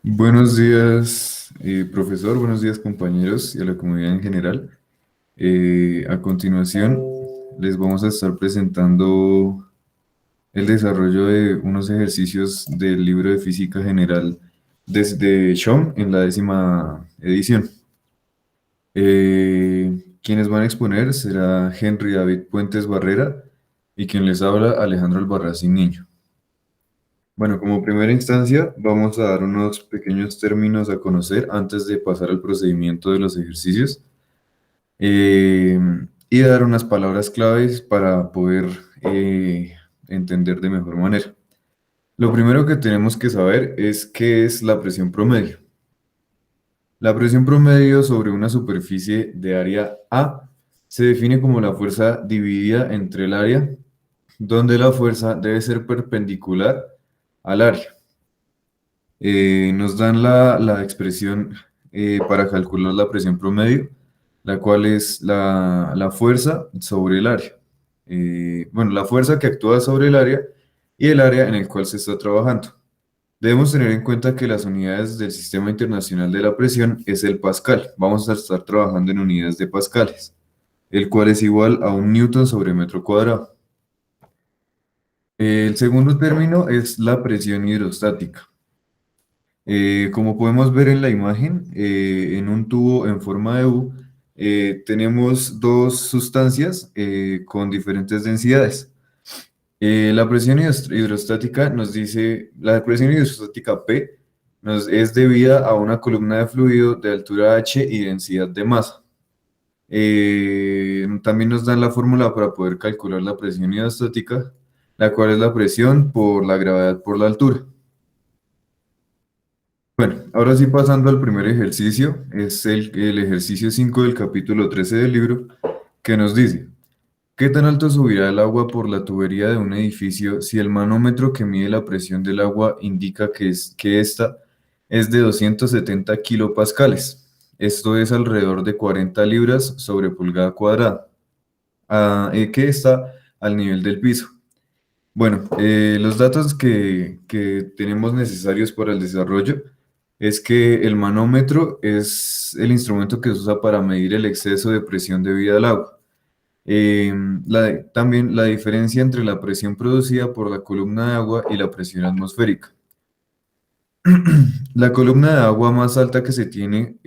Buenos días, profesor, buenos días, compañeros y a la comunidad en general. A continuación, les vamos a estar presentando el desarrollo de unos ejercicios del libro de Física General desde SHOM en la 10ª edición. Quienes van a exponer será Henry David Puentes Barrera y quien les habla, Alejandro Albarracín Niño. Bueno, como primera instancia, vamos a dar unos pequeños términos a conocer antes de pasar al procedimiento de los ejercicios eh, y dar unas palabras claves para poder entender de mejor manera. Lo primero que tenemos que saber es qué es la presión promedio. La presión promedio sobre una superficie de área A se define como la fuerza dividida entre el área, donde la fuerza debe ser perpendicular al área. Nos dan la expresión para calcular la presión promedio, la cual es la fuerza sobre el área. Bueno, la fuerza que actúa sobre el área y el área en el cual se está trabajando. Debemos tener en cuenta que las unidades del Sistema Internacional de la Presión es el pascal. Vamos a estar trabajando en unidades de pascales, el cual es igual a un newton sobre metro cuadrado. El segundo término es la presión hidrostática. Como podemos ver en la imagen, en un tubo en forma de U, tenemos dos sustancias con diferentes densidades. La presión hidrostática nos dice, la presión hidrostática P es debida a una columna de fluido de altura H y densidad de masa. También nos dan la fórmula para poder calcular la presión hidrostática, la cual es la presión por la gravedad por la altura. Bueno, ahora sí pasando al primer ejercicio, es el ejercicio 5 del capítulo 13 del libro, que nos dice, ¿qué tan alto subirá el agua por la tubería de un edificio si el manómetro que mide la presión del agua indica que esta es de 270 kilopascales? Esto es alrededor de 40 libras sobre pulgada cuadrada, que está al nivel del piso. Bueno, los datos que tenemos necesarios para el desarrollo es que el manómetro es el instrumento que se usa para medir el exceso de presión debida al agua. También la diferencia entre la presión producida por la columna de agua y la presión atmosférica. La columna de agua más alta que se tiene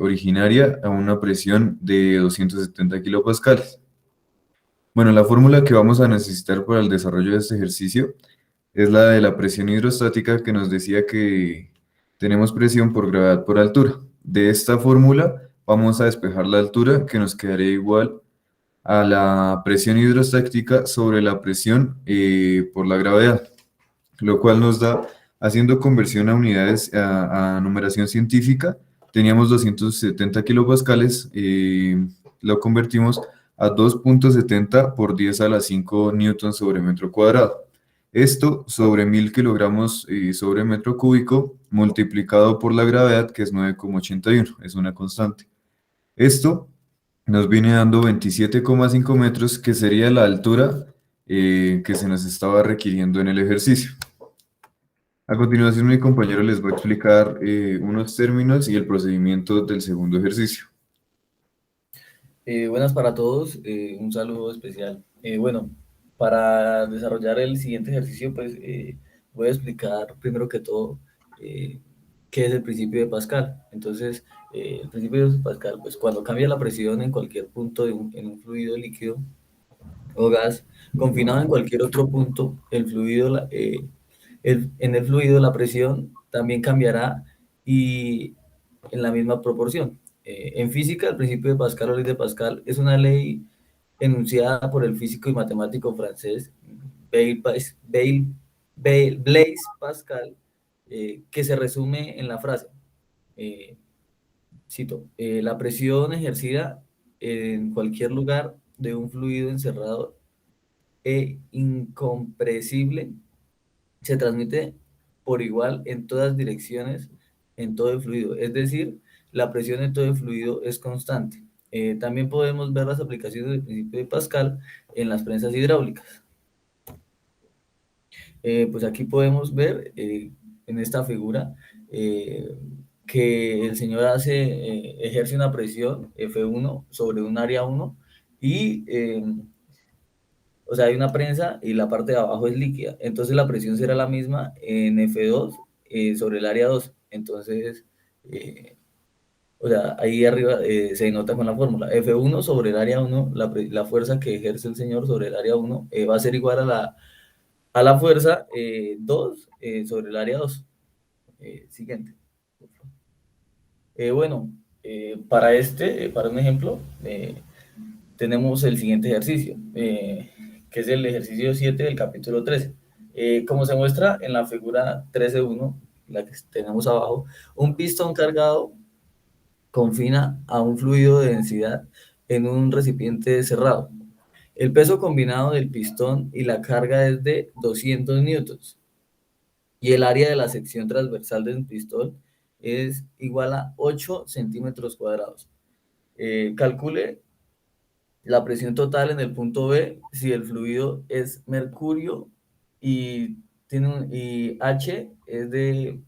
originaria a una presión de 270 kilopascales. Bueno, la fórmula que vamos a necesitar para el desarrollo de este ejercicio es la de la presión hidrostática que nos decía que tenemos presión por gravedad por altura. De esta fórmula vamos a despejar la altura que nos quedaría igual a la presión hidrostática sobre la presión por la gravedad, lo cual nos da, haciendo conversión a unidades, a numeración científica, teníamos 270 kilopascales, lo convertimos a 2,70 por 10 a la 5 newtons sobre metro cuadrado. Esto sobre 1000 kilogramos sobre metro cúbico multiplicado por la gravedad, que es 9,81, es una constante. Esto nos viene dando 27,5 metros, que sería la altura que se nos estaba requiriendo en el ejercicio. A continuación, mi compañero les va a explicar unos términos y el procedimiento del segundo ejercicio. Buenas para todos, un saludo especial. Bueno, para desarrollar el siguiente ejercicio, pues voy a explicar primero que todo qué es el principio de Pascal. Entonces, el principio de Pascal, pues cuando cambia la presión en cualquier punto en un fluido líquido o gas, confinado en cualquier otro punto, el fluido, en el fluido la presión también cambiará y en la misma proporción. En física, el principio de Pascal o ley de Pascal es una ley enunciada por el físico y matemático francés Blaise Pascal, que se resume en la frase, eh, cito, la presión ejercida en cualquier lugar de un fluido encerrado e incompresible se transmite por igual en todas direcciones en todo el fluido, es decir, la presión en todo el fluido es constante. También podemos ver las aplicaciones del principio de Pascal en las prensas hidráulicas. Pues aquí podemos ver en esta figura que el señor ejerce una presión F1 sobre un área 1 y, o sea, hay una prensa y la parte de abajo es líquida. Entonces la presión será la misma en F2 sobre el área 2. Entonces, o sea, ahí arriba se denota con la fórmula. F1 sobre el área 1, la fuerza que ejerce el señor sobre el área 1 va a ser igual a la fuerza 2 sobre el área 2. Siguiente. Bueno, para un ejemplo, tenemos el siguiente ejercicio, que es el ejercicio 7 del capítulo 13. Como se muestra en la figura 13.1, la que tenemos abajo, un pistón cargado confina a un fluido de densidad en un recipiente cerrado. El peso combinado del pistón y la carga es de 200 newtons y el área de la sección transversal del pistón es igual a 8 centímetros cuadrados. Calcule la presión total en el punto B si el fluido es mercurio y, y H es de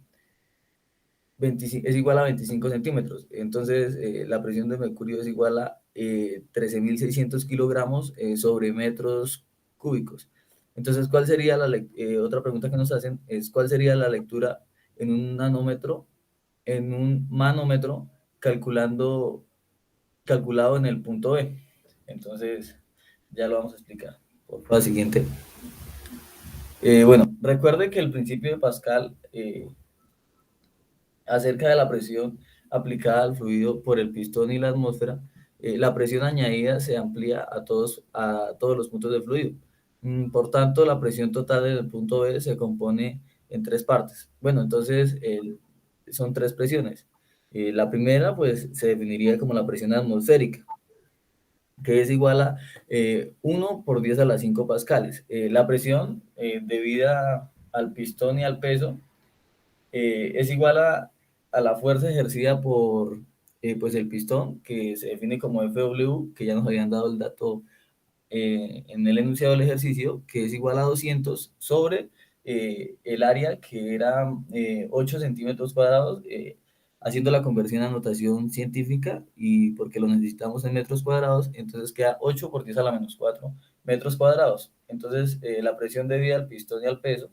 25, es igual a 25 centímetros. Entonces, la presión de mercurio es igual a 13.600 kilogramos sobre metros cúbicos. Entonces, ¿cuál sería otra pregunta que nos hacen? Es ¿cuál sería la lectura en un nanómetro, en un manómetro, calculado en el punto B? Entonces, ya lo vamos a explicar. Por favor, siguiente. Bueno, recuerde que el principio de Pascal acerca de la presión aplicada al fluido por el pistón y la atmósfera, la presión añadida se amplía a todos los puntos del fluido. Por tanto, la presión total del punto B se compone en tres partes. Bueno, entonces son tres presiones. La primera, pues, se definiría como la presión atmosférica, que es igual a 1 por 10 a la 5 pascales. La presión debida al pistón y al peso es igual a la fuerza ejercida por pues el pistón, que se define como Fw, que ya nos habían dado el dato en el enunciado del ejercicio, que es igual a 200 sobre el área, que era 8 centímetros cuadrados, haciendo la conversión a notación científica, y porque lo necesitamos en metros cuadrados, entonces queda 8 por 10 a la menos 4 metros cuadrados. Entonces, la presión debida al pistón y al peso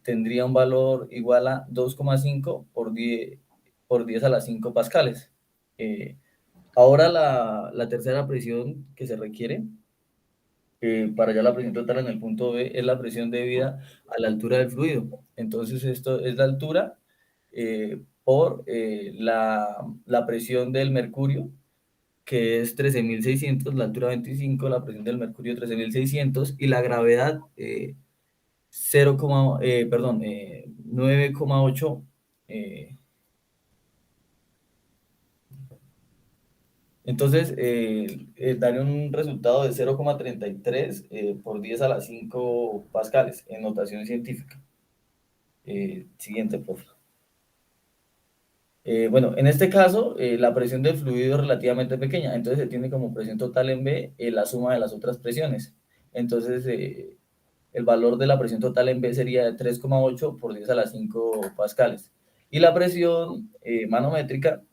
tendría un valor igual a 2,5 por 10 a las 5 pascales. Ahora la tercera presión que se requiere para ya la presión total en el punto B es la presión debida a la altura del fluido. Entonces esto es la altura por la presión del mercurio, que es 13.600, la altura 25, la presión del mercurio 13.600 y la gravedad 9,8. Entonces, daría un resultado de 0,33 por 10 a las 5 pascales en notación científica. Siguiente, por favor. Bueno, en este caso, la presión del fluido es relativamente pequeña, entonces se tiene como presión total en B la suma de las otras presiones. Entonces, el valor de la presión total en B sería de 3,8 por 10 a las 5 pascales. Y la presión manométrica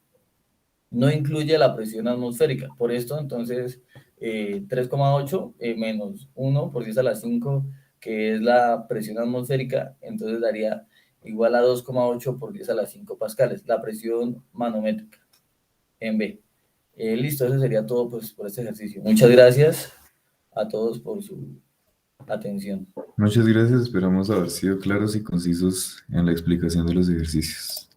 no incluye la presión atmosférica. Por esto, entonces, 3,8 menos 1 por 10 a las 5, que es la presión atmosférica, entonces daría igual a 2,8 por 10 a las 5 pascales, la presión manométrica en B. Listo, eso sería todo pues, por este ejercicio. Muchas gracias a todos por su atención. Muchas gracias, esperamos haber sido claros y concisos en la explicación de los ejercicios.